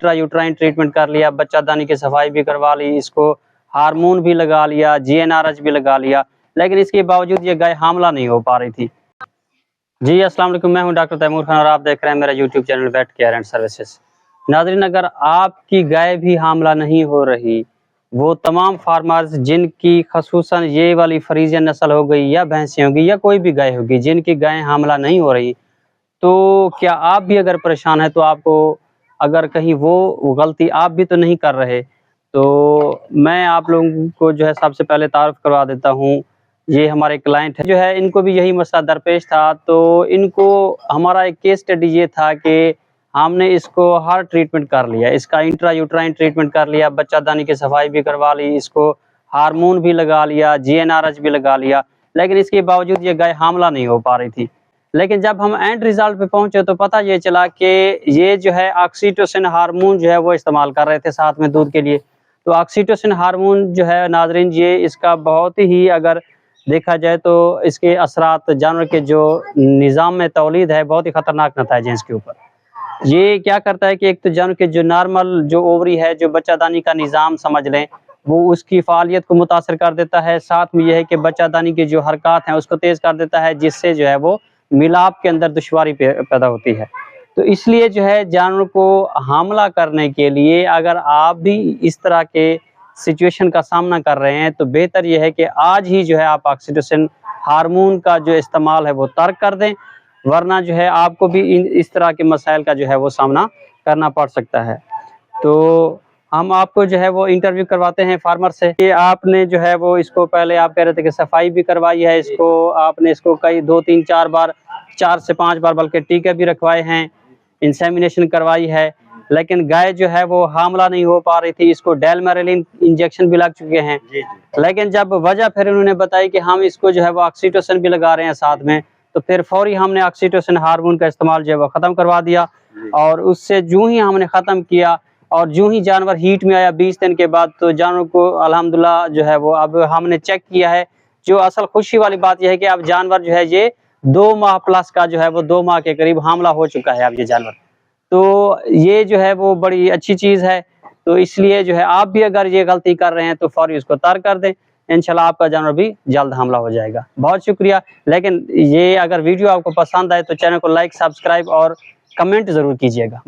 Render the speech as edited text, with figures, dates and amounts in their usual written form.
Intra uterine treatment कर लिया, बच्चादानी की सफाई भी करवा ली, इसको हार्मोन भी लगा लिया, GnRH भी लगा लिया, लेकिन इसके बावजूद ये गाय हामला नहीं हो पा रही थी। जी अस्सलाम वालेकुम, मैं हूं डॉक्टर तैमूर खान और आप देख रहे हैं मेरा YouTube channel vet care and services. नाज़रीन, अगर आपकी गाय भी हामला नहीं हो रही, वो तमाम फार्मर्स जिनकी खसूसन ये वाली फ्रीजियन नस्ल हो गई या भैंसें होगी या कोई भी गाय होगी जिनकी गायें हामला नहीं हो रही, तो क्या आप भी अगर परेशान हैं तो आपको अगर कहीं वो गलती आप भी तो नहीं कर रहे, तो मैं आप लोगों को जो है सबसे पहले तारुफ करवा देता हूँ। ये हमारे क्लाइंट है जो है, इनको भी यही मसला दरपेश था, तो इनको हमारा एक केस स्टडी ये था कि हमने इसको हर ट्रीटमेंट कर लिया, इसका इंट्रा यूट्राइन ट्रीटमेंट कर लिया, बच्चादानी की सफाई भी करवा ली, इसको हार्मोन भी लगा लिया, GnRH भी लगा लिया, लेकिन इसके बावजूद ये गाय हामला नहीं हो पा रही थी। लेकिन जब हम एंड रिजल्ट पे पहुंचे तो पता ये चला कि ये जो है ऑक्सीटोसिन हार्मोन जो है वो इस्तेमाल कर रहे थे साथ में दूध के लिए। तो ऑक्सीटोसिन हार्मोन जो है नाजरीन, ये इसका बहुत ही अगर देखा जाए तो इसके असरात जानवर के जो निज़ाम में तौलीद है बहुत ही ख़तरनाक नतीजे हैं इसके ऊपर। ये क्या करता है कि एक तो जानवर के जो नॉर्मल जो ओवरी है, जो बच्चादानी का निज़ाम समझ लें, वो उसकी फ़ालियत को मुतासर कर देता है। साथ में यह है कि बच्चादानी की जो हरकत हैं उसको तेज़ कर देता है, जिससे जो है वो मिलाप के अंदर दुश्वारी पैदा होती है। तो इसलिए जो है जानवर को हामला करने के लिए अगर आप भी इस तरह के सिचुएशन का सामना कर रहे हैं तो बेहतर यह है कि आज ही जो है आप ऑक्सीटोसिन हार्मोन का जो इस्तेमाल है वो तर्क कर दें, वरना जो है आपको भी इस तरह के मसाइल का जो है वो सामना करना पड़ सकता है। तो हम आपको जो है वो इंटरव्यू करवाते हैं फार्मर से कि आपने जो है वो इसको पहले आप कह रहे थे कि सफाई भी करवाई है, इसको आपने इसको कई 2-3-4 बार 4 से 5 बार बल्कि टीके भी रखवाए हैं, इंसेमिनेशन करवाई है, लेकिन गाय जो है वो हामला नहीं हो पा रही थी। इसको डेलमेरेलिन इंजेक्शन भी लग चुके हैं, लेकिन जब वजह फिर उन्होंने बताई कि हम इसको जो है वो ऑक्सीटोसिन भी लगा रहे हैं साथ में, तो फिर फौरी हमने ऑक्सीटोसिन हार्मोन का इस्तेमाल जो है वो ख़त्म करवा दिया। और उससे जूँ ही हमने ख़त्म किया और जूँ ही जानवर हीट में आया 20 दिन के बाद, तो जानवर को अल्हम्दुलिल्लाह जो है वो अब हमने चेक किया है। जो असल खुशी वाली बात यह है कि अब जानवर जो है ये 2 माह प्लस का जो है वो 2 माह के करीब हामला हो चुका है अब ये जानवर। तो ये जो है वो बड़ी अच्छी चीज़ है। तो इसलिए जो है आप भी अगर ये गलती कर रहे हैं तो फौरी उसको तर्क कर दें, इंशाल्लाह आपका जानवर भी जल्द हमला हो जाएगा। बहुत शुक्रिया। लेकिन ये अगर वीडियो आपको पसंद आए तो चैनल को लाइक, सब्सक्राइब और कमेंट ज़रूर कीजिएगा।